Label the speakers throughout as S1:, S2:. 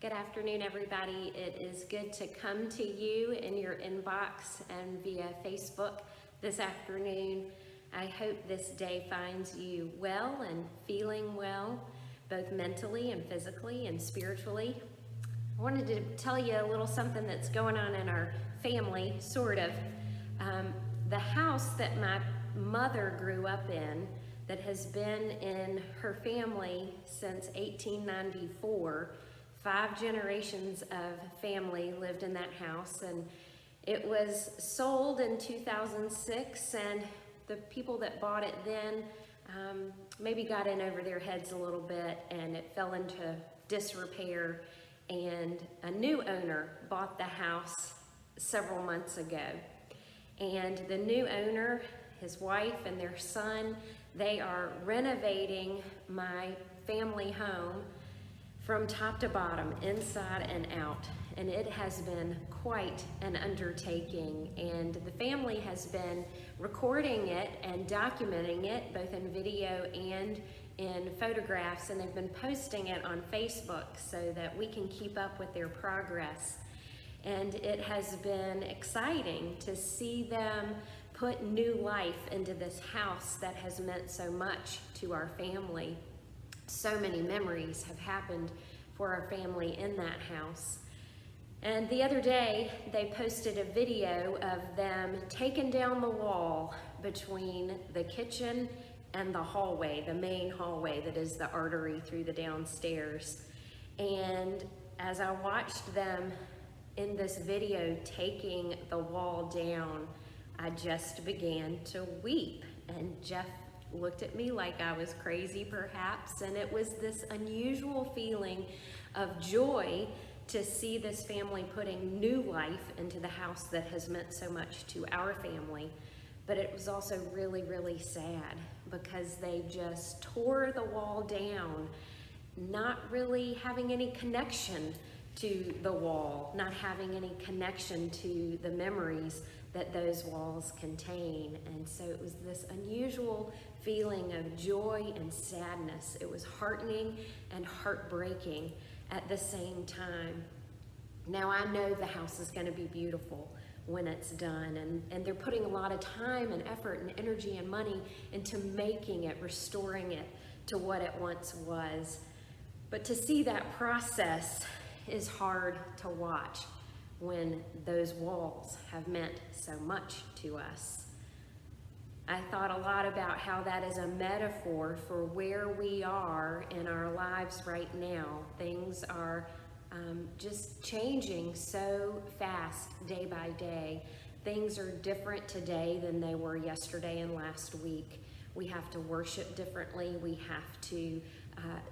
S1: Good afternoon, everybody. It is good to come to you in your inbox and via Facebook this afternoon. I hope this day finds you well and feeling well, both mentally and physically and spiritually. I wanted to tell you a little something that's going on in our family, sort of. The house that my mother grew up in, that has been in her family since 1894, 5 generations of family lived in that house, and it was sold in 2006, and the people that bought it then maybe got in over their heads a little bit, and it fell into disrepair, and a new owner bought the house several months ago. And the new owner, his wife and their son, they are renovating my family home from top to bottom, inside and out. And it has been quite an undertaking. And the family has been recording it and documenting it, both in video and in photographs, and they've been posting it on Facebook so that we can keep up with their progress. And it has been exciting to see them put new life into this house that has meant so much to our family. So many memories have happened for our family in that house. And the other day, they posted a video of them taking down the wall between the kitchen and the hallway, the main hallway that is the artery through the downstairs. And as I watched them in this video taking the wall down, I just began to weep. And Jeff looked at me like I was crazy perhaps, and it was this unusual feeling of joy to see this family putting new life into the house that has meant so much to our family. But it was also really, really sad because they just tore the wall down, not really having any connection to the wall, not having any connection to the memories that those walls contain. And so it was this unusual feeling of joy and sadness. It was heartening and heartbreaking at the same time. Now I know the house is going to be beautiful when it's done, and they're putting a lot of time and effort and energy and money into making it, restoring it to what it once was. But to see that process is hard to watch when those walls have meant so much to us. I thought a lot about how that is a metaphor for where we are in our lives right now. Things are just changing so fast day by day. Things are different today than they were yesterday and last week. We have to worship differently. We have to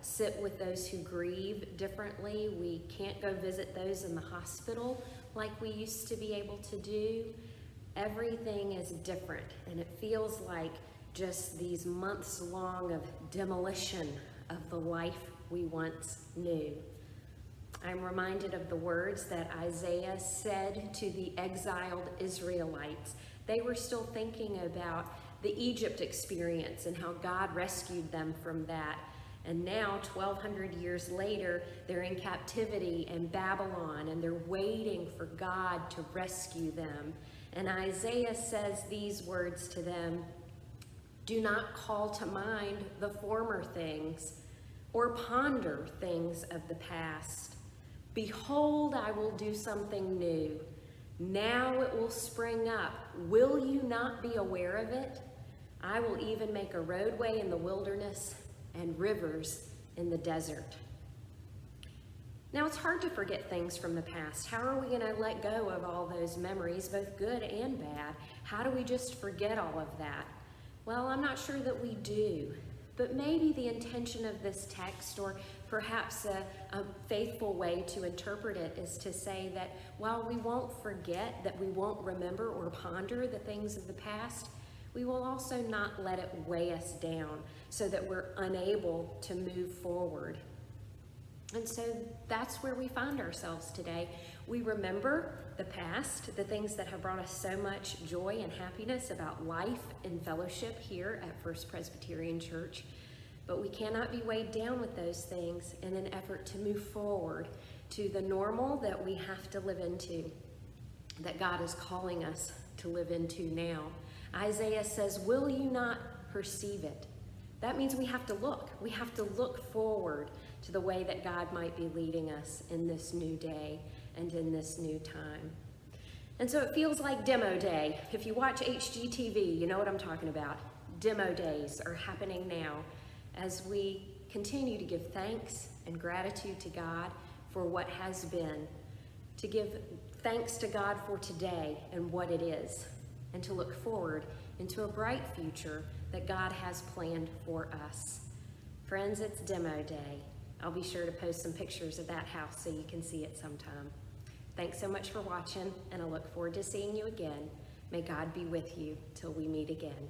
S1: sit with those who grieve differently. We can't go visit those in the hospital like we used to be able to do. Everything is different, and it feels like just these months long of demolition of the life we once knew. I'm reminded of the words that Isaiah said to the exiled Israelites. They were still thinking about the Egypt experience and how God rescued them from that. And now, 1,200 years later, they're in captivity in Babylon, and they're waiting for God to rescue them. And Isaiah says these words to them: "Do not call to mind the former things, or ponder things of the past. Behold, I will do something new. Now it will spring up. Will you not be aware of it? I will even make a roadway in the wilderness and rivers in the desert." Now, it's hard to forget things from the past. How are we going to let go of all those memories, both good and bad? How do we just forget all of that? Well, I'm not sure that we do. But maybe the intention of this text, or perhaps a faithful way to interpret it, is to say that while we won't forget, that we won't remember or ponder the things of the past, we will also not let it weigh us down so that we're unable to move forward. And so that's where we find ourselves today. We remember the past, the things that have brought us so much joy and happiness about life and fellowship here at First Presbyterian Church. But we cannot be weighed down with those things in an effort to move forward, to the normal that we have to live into, that God is calling us to live into now. Isaiah says, will you not perceive it? That means we have to look. We have to look forward to the way that God might be leading us in this new day and in this new time. And so it feels like demo day. If you watch HGTV, you know what I'm talking about. Demo days are happening now as we continue to give thanks and gratitude to God for what has been, to give thanks to God for today and what it is, and to look forward into a bright future that God has planned for us. Friends, it's demo day. I'll be sure to post some pictures of that house so you can see it sometime. Thanks so much for watching, and I look forward to seeing you again. May God be with you till we meet again.